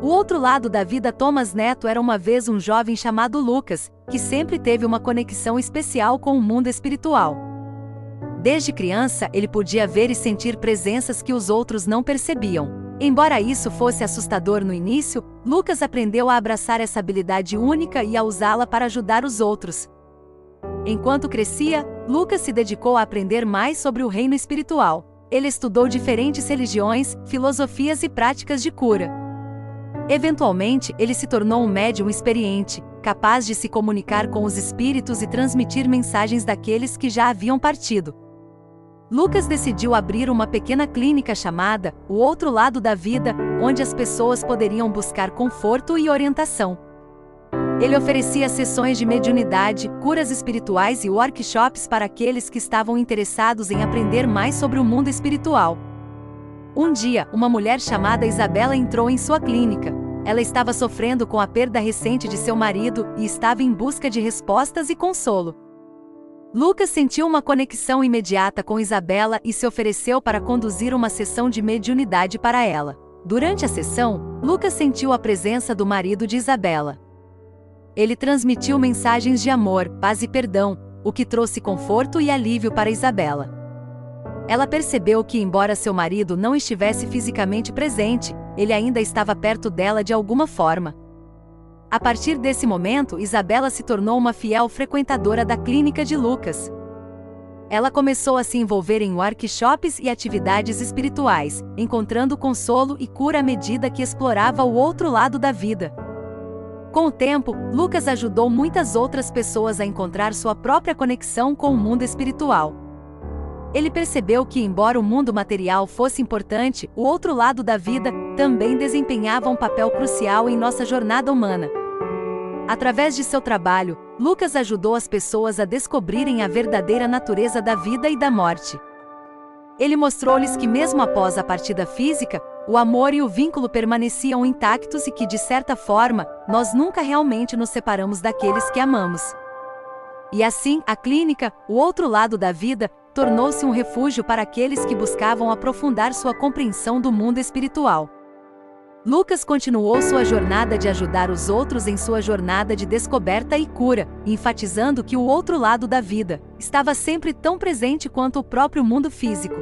O outro lado da vida. Thomas Neto era uma vez um jovem chamado Lucas, que sempre teve uma conexão especial com o mundo espiritual. Desde criança, ele podia ver e sentir presenças que os outros não percebiam. Embora isso fosse assustador no início, Lucas aprendeu a abraçar essa habilidade única e a usá-la para ajudar os outros. Enquanto crescia, Lucas se dedicou a aprender mais sobre o reino espiritual. Ele estudou diferentes religiões, filosofias e práticas de cura. Eventualmente, ele se tornou um médium experiente, capaz de se comunicar com os espíritos e transmitir mensagens daqueles que já haviam partido. Lucas decidiu abrir uma pequena clínica chamada O Outro Lado da Vida, onde as pessoas poderiam buscar conforto e orientação. Ele oferecia sessões de mediunidade, curas espirituais e workshops para aqueles que estavam interessados em aprender mais sobre o mundo espiritual. Um dia, uma mulher chamada Isabela entrou em sua clínica. Ela estava sofrendo com a perda recente de seu marido e estava em busca de respostas e consolo. Lucas sentiu uma conexão imediata com Isabela e se ofereceu para conduzir uma sessão de mediunidade para ela. Durante a sessão, Lucas sentiu a presença do marido de Isabela. Ele transmitiu mensagens de amor, paz e perdão, o que trouxe conforto e alívio para Isabela. Ela percebeu que, embora seu marido não estivesse fisicamente presente, ele ainda estava perto dela de alguma forma. A partir desse momento, Isabela se tornou uma fiel frequentadora da clínica de Lucas. Ela começou a se envolver em workshops e atividades espirituais, encontrando consolo e cura à medida que explorava o outro lado da vida. Com o tempo, Lucas ajudou muitas outras pessoas a encontrar sua própria conexão com o mundo espiritual. Ele percebeu que, embora o mundo material fosse importante, o outro lado da vida também desempenhava um papel crucial em nossa jornada humana. Através de seu trabalho, Lucas ajudou as pessoas a descobrirem a verdadeira natureza da vida e da morte. Ele mostrou-lhes que, mesmo após a partida física, o amor e o vínculo permaneciam intactos e que, de certa forma, nós nunca realmente nos separamos daqueles que amamos. E assim, a clínica, O Outro Lado da Vida, tornou-se um refúgio para aqueles que buscavam aprofundar sua compreensão do mundo espiritual. Lucas continuou sua jornada de ajudar os outros em sua jornada de descoberta e cura, enfatizando que o outro lado da vida estava sempre tão presente quanto o próprio mundo físico.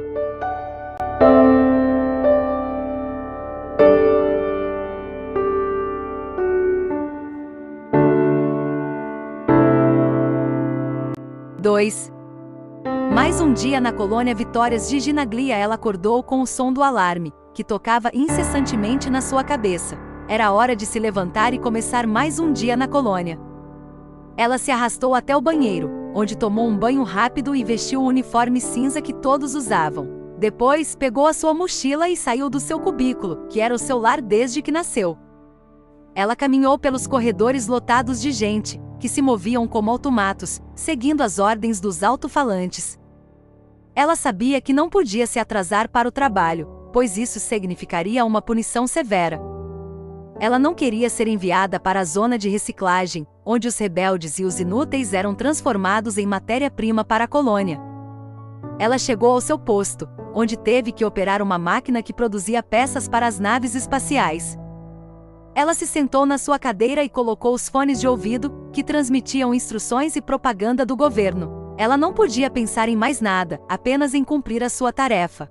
Mais um dia na colônia Vitórias de Ginaglia, ela acordou com o som do alarme, que tocava incessantemente na sua cabeça. Era hora de se levantar e começar mais um dia na colônia. Ela se arrastou até o banheiro, onde tomou um banho rápido e vestiu o uniforme cinza que todos usavam. Depois, pegou a sua mochila e saiu do seu cubículo, que era o seu lar desde que nasceu. Ela caminhou pelos corredores lotados de gente, que se moviam como automatos, seguindo as ordens dos alto-falantes. Ela sabia que não podia se atrasar para o trabalho, pois isso significaria uma punição severa. Ela não queria ser enviada para a zona de reciclagem, onde os rebeldes e os inúteis eram transformados em matéria-prima para a colônia. Ela chegou ao seu posto, onde teve que operar uma máquina que produzia peças para as naves espaciais. Ela se sentou na sua cadeira e colocou os fones de ouvido, que transmitiam instruções e propaganda do governo. Ela não podia pensar em mais nada, apenas em cumprir a sua tarefa.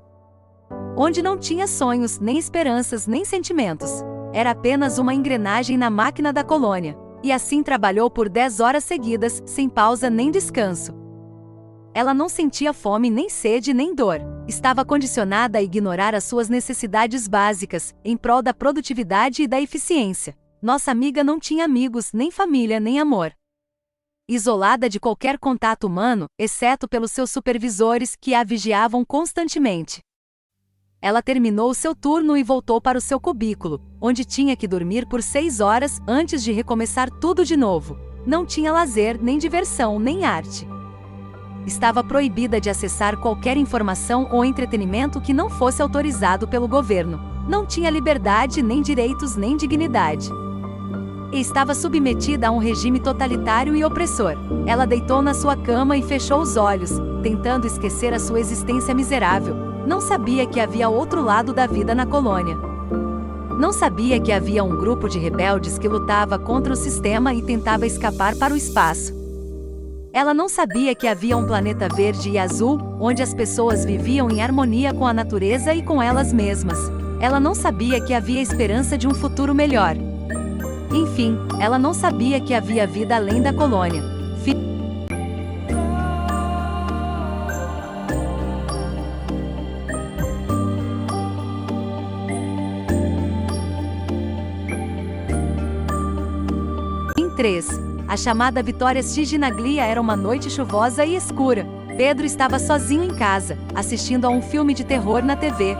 Onde não tinha sonhos, nem esperanças, nem sentimentos. Era apenas uma engrenagem na máquina da colônia. E assim trabalhou por 10 horas seguidas, sem pausa nem descanso. Ela não sentia fome, nem sede, nem dor. Estava condicionada a ignorar as suas necessidades básicas, em prol da produtividade e da eficiência. Nossa amiga não tinha amigos, nem família, nem amor. Isolada de qualquer contato humano, exceto pelos seus supervisores que a vigiavam constantemente. Ela terminou seu turno e voltou para o seu cubículo, onde tinha que dormir por 6 horas antes de recomeçar tudo de novo. Não tinha lazer, nem diversão, nem arte. Estava proibida de acessar qualquer informação ou entretenimento que não fosse autorizado pelo governo. Não tinha liberdade, nem direitos, nem dignidade. E estava submetida a um regime totalitário e opressor. Ela deitou na sua cama e fechou os olhos, tentando esquecer a sua existência miserável. Não sabia que havia outro lado da vida na colônia. Não sabia que havia um grupo de rebeldes que lutava contra o sistema e tentava escapar para o espaço. Ela não sabia que havia um planeta verde e azul, onde as pessoas viviam em harmonia com a natureza e com elas mesmas. Ela não sabia que havia esperança de um futuro melhor. Enfim, ela não sabia que havia vida além da colônia. Em 3. A chamada Vitória Cidinaglia era uma noite chuvosa e escura. Pedro estava sozinho em casa, assistindo a um filme de terror na TV.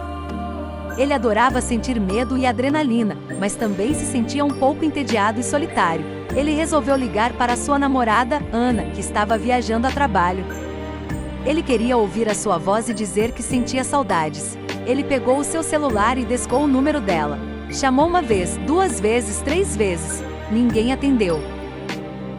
Ele adorava sentir medo e adrenalina, mas também se sentia um pouco entediado e solitário. Ele resolveu ligar para sua namorada, Ana, que estava viajando a trabalho. Ele queria ouvir a sua voz e dizer que sentia saudades. Ele pegou o seu celular e discou o número dela. Chamou uma vez, 2 vezes, 3 vezes. Ninguém atendeu.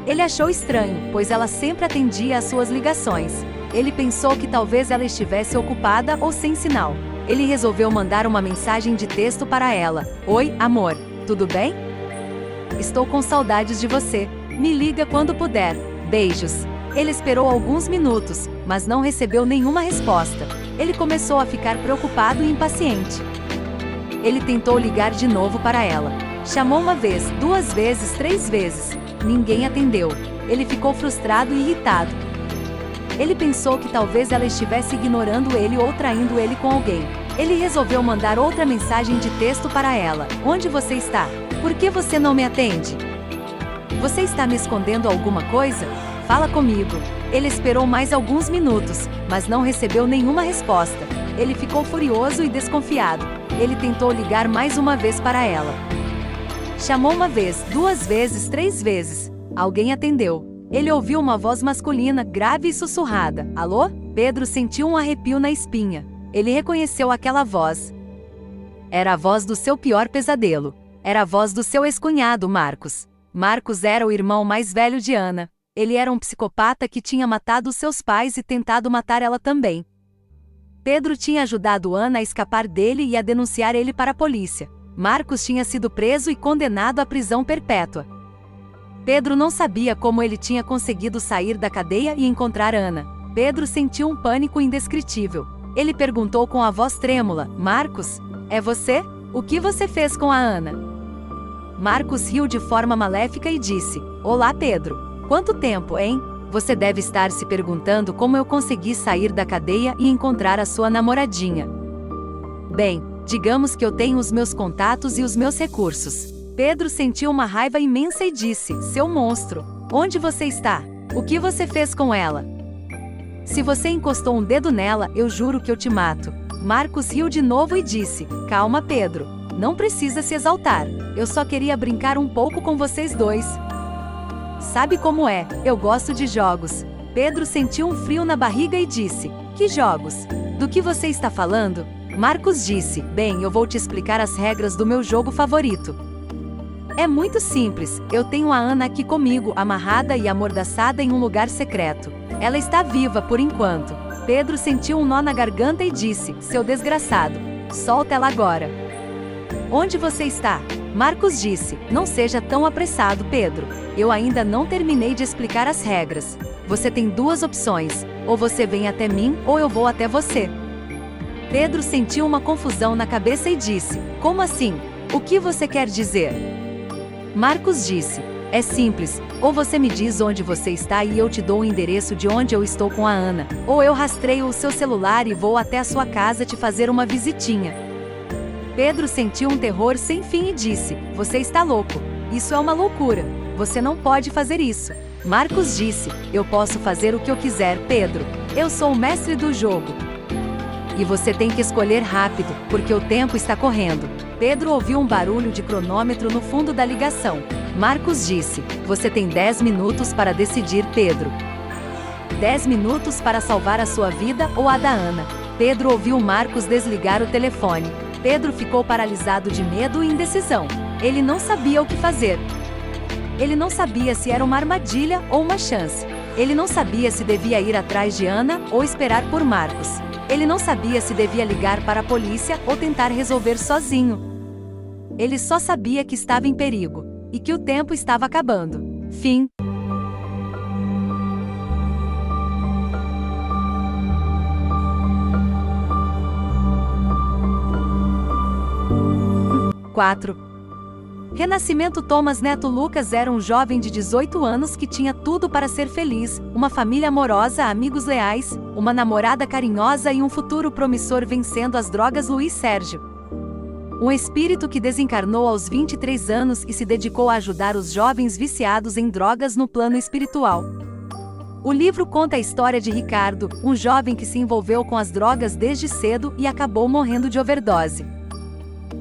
Ele achou estranho, pois ela sempre atendia às suas ligações. Ele pensou que talvez ela estivesse ocupada ou sem sinal. Ele resolveu mandar uma mensagem de texto para ela. Oi, amor, tudo bem? Estou com saudades de você. Me liga quando puder. Beijos. Ele esperou alguns minutos, mas não recebeu nenhuma resposta. Ele começou a ficar preocupado e impaciente. Ele tentou ligar de novo para ela. Chamou uma vez, 2 vezes, 3 vezes. Ninguém atendeu. Ele ficou frustrado e irritado. Ele pensou que talvez ela estivesse ignorando ele ou traindo ele com alguém. Ele resolveu mandar outra mensagem de texto para ela. Onde você está? Por que você não me atende? Você está me escondendo alguma coisa? Fala comigo. Ele esperou mais alguns minutos, mas não recebeu nenhuma resposta. Ele ficou furioso e desconfiado. Ele tentou ligar mais uma vez para ela. Chamou uma vez, 2 vezes, 3 vezes. Alguém atendeu. Ele ouviu uma voz masculina, grave e sussurrada. Alô? Pedro sentiu um arrepio na espinha. Ele reconheceu aquela voz. Era a voz do seu pior pesadelo. Era a voz do seu ex-cunhado, Marcos. Marcos era o irmão mais velho de Ana. Ele era um psicopata que tinha matado seus pais e tentado matar ela também. Pedro tinha ajudado Ana a escapar dele e a denunciar ele para a polícia. Marcos tinha sido preso e condenado à prisão perpétua. Pedro não sabia como ele tinha conseguido sair da cadeia e encontrar Ana. Pedro sentiu um pânico indescritível. Ele perguntou com a voz trêmula: Marcos, é você? O que você fez com a Ana? Marcos riu de forma maléfica e disse: Olá, Pedro. Quanto tempo, hein? Você deve estar se perguntando como eu consegui sair da cadeia e encontrar a sua namoradinha. Bem, digamos que eu tenho os meus contatos e os meus recursos. Pedro sentiu uma raiva imensa e disse: Seu monstro, onde você está? O que você fez com ela? Se você encostou um dedo nela, eu juro que eu te mato. Marcos riu de novo e disse: Calma, Pedro. Não precisa se exaltar. Eu só queria brincar um pouco com vocês dois. Sabe como é, eu gosto de jogos. Pedro sentiu um frio na barriga e disse: Que jogos? Do que você está falando? Marcos disse: Bem, eu vou te explicar as regras do meu jogo favorito. É muito simples, eu tenho a Ana aqui comigo, amarrada e amordaçada em um lugar secreto. Ela está viva por enquanto. Pedro sentiu um nó na garganta e disse: Seu desgraçado, solta ela agora. Onde você está? Marcos disse: Não seja tão apressado, Pedro. Eu ainda não terminei de explicar as regras. Você tem 2 opções, ou você vem até mim, ou eu vou até você. Pedro sentiu uma confusão na cabeça e disse: Como assim? O que você quer dizer? Marcos disse: É simples, ou você me diz onde você está e eu te dou o endereço de onde eu estou com a Ana, ou eu rastreio o seu celular e vou até a sua casa te fazer uma visitinha. Pedro sentiu um terror sem fim e disse: Você está louco. Isso é uma loucura. Você não pode fazer isso. Marcos disse: Eu posso fazer o que eu quiser, Pedro. Eu sou o mestre do jogo. E você tem que escolher rápido, porque o tempo está correndo. Pedro ouviu um barulho de cronômetro no fundo da ligação. Marcos disse: Você tem 10 minutos para decidir, Pedro. 10 minutos para salvar a sua vida ou a da Ana. Pedro ouviu Marcos desligar o telefone. Pedro ficou paralisado de medo e indecisão. Ele não sabia o que fazer. Ele não sabia se era uma armadilha ou uma chance. Ele não sabia se devia ir atrás de Ana ou esperar por Marcos. Ele não sabia se devia ligar para a polícia ou tentar resolver sozinho. Ele só sabia que estava em perigo e que o tempo estava acabando. Fim. Renascimento. Thomas Neto Lucas era um jovem de 18 anos que tinha tudo para ser feliz, uma família amorosa, amigos leais, uma namorada carinhosa e um futuro promissor. Vencendo as drogas. Luiz Sérgio. Um espírito que desencarnou aos 23 anos e se dedicou a ajudar os jovens viciados em drogas no plano espiritual. O livro conta a história de Ricardo, um jovem que se envolveu com as drogas desde cedo e acabou morrendo de overdose.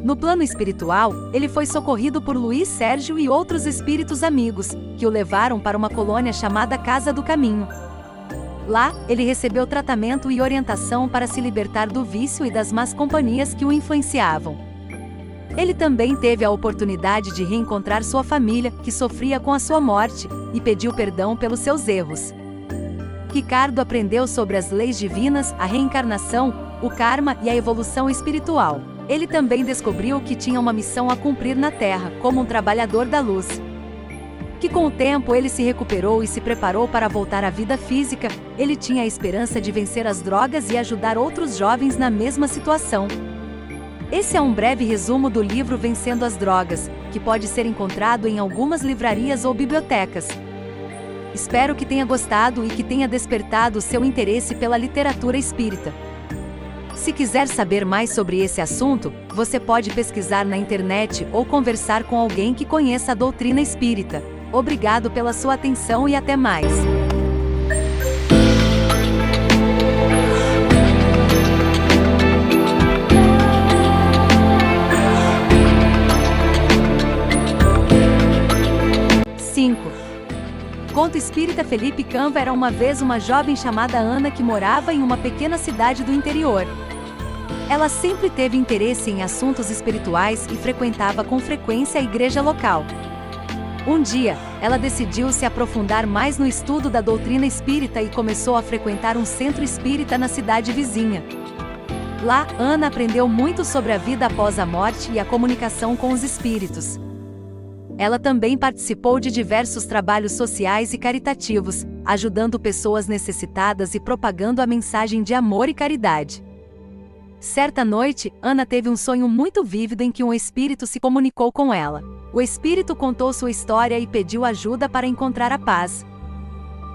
No plano espiritual, ele foi socorrido por Luiz Sérgio e outros espíritos amigos, que o levaram para uma colônia chamada Casa do Caminho. Lá, ele recebeu tratamento e orientação para se libertar do vício e das más companhias que o influenciavam. Ele também teve a oportunidade de reencontrar sua família, que sofria com a sua morte, e pediu perdão pelos seus erros. Ricardo aprendeu sobre as leis divinas, a reencarnação, o karma e a evolução espiritual. Ele também descobriu que tinha uma missão a cumprir na Terra, como um trabalhador da luz. Que com o tempo ele se recuperou e se preparou para voltar à vida física. Ele tinha a esperança de vencer as drogas e ajudar outros jovens na mesma situação. Esse é um breve resumo do livro Vencendo as Drogas, que pode ser encontrado em algumas livrarias ou bibliotecas. Espero que tenha gostado e que tenha despertado seu interesse pela literatura espírita. Se quiser saber mais sobre esse assunto, você pode pesquisar na internet ou conversar com alguém que conheça a doutrina espírita. Obrigado pela sua atenção e até mais. Conto espírita. Felipe Canva era uma vez uma jovem chamada Ana que morava em uma pequena cidade do interior. Ela sempre teve interesse em assuntos espirituais e frequentava com frequência a igreja local. Um dia, ela decidiu se aprofundar mais no estudo da doutrina espírita e começou a frequentar um centro espírita na cidade vizinha. Lá, Ana aprendeu muito sobre a vida após a morte e a comunicação com os espíritos. Ela também participou de diversos trabalhos sociais e caritativos, ajudando pessoas necessitadas e propagando a mensagem de amor e caridade. Certa noite, Ana teve um sonho muito vívido em que um espírito se comunicou com ela. O espírito contou sua história e pediu ajuda para encontrar a paz.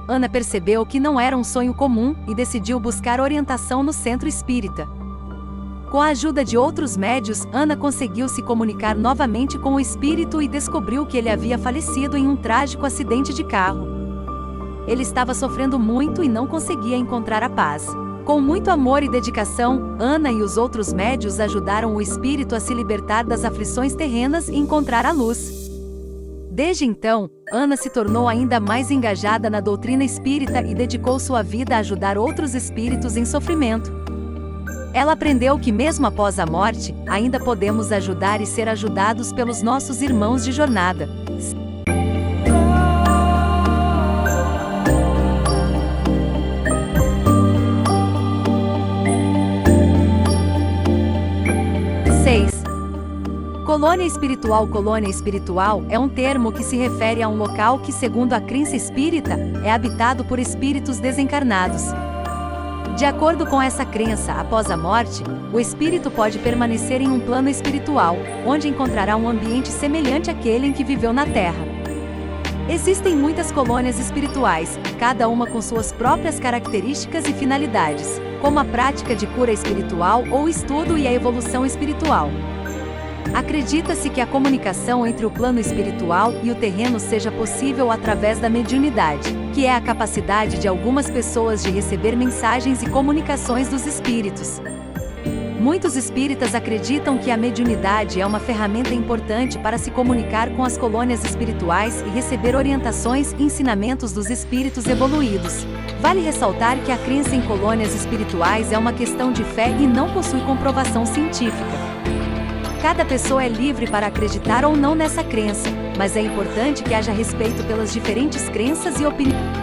Ana percebeu que não era um sonho comum e decidiu buscar orientação no centro espírita. Com a ajuda de outros médios, Ana conseguiu se comunicar novamente com o espírito e descobriu que ele havia falecido em um trágico acidente de carro. Ele estava sofrendo muito e não conseguia encontrar a paz. Com muito amor e dedicação, Ana e os outros médios ajudaram o espírito a se libertar das aflições terrenas e encontrar a luz. Desde então, Ana se tornou ainda mais engajada na doutrina espírita e dedicou sua vida a ajudar outros espíritos em sofrimento. Ela aprendeu que mesmo após a morte, ainda podemos ajudar e ser ajudados pelos nossos irmãos de jornada. Colônia espiritual. Colônia espiritual é um termo que se refere a um local que, segundo a crença espírita, é habitado por espíritos desencarnados. De acordo com essa crença, após a morte, o espírito pode permanecer em um plano espiritual, onde encontrará um ambiente semelhante àquele em que viveu na Terra. Existem muitas colônias espirituais, cada uma com suas próprias características e finalidades, como a prática de cura espiritual ou o estudo e a evolução espiritual. Acredita-se que a comunicação entre o plano espiritual e o terreno seja possível através da mediunidade, que é a capacidade de algumas pessoas de receber mensagens e comunicações dos espíritos. Muitos espíritas acreditam que a mediunidade é uma ferramenta importante para se comunicar com as colônias espirituais e receber orientações e ensinamentos dos espíritos evoluídos. Vale ressaltar que a crença em colônias espirituais é uma questão de fé e não possui comprovação científica. Cada pessoa é livre para acreditar ou não nessa crença, mas é importante que haja respeito pelas diferentes crenças e opiniões.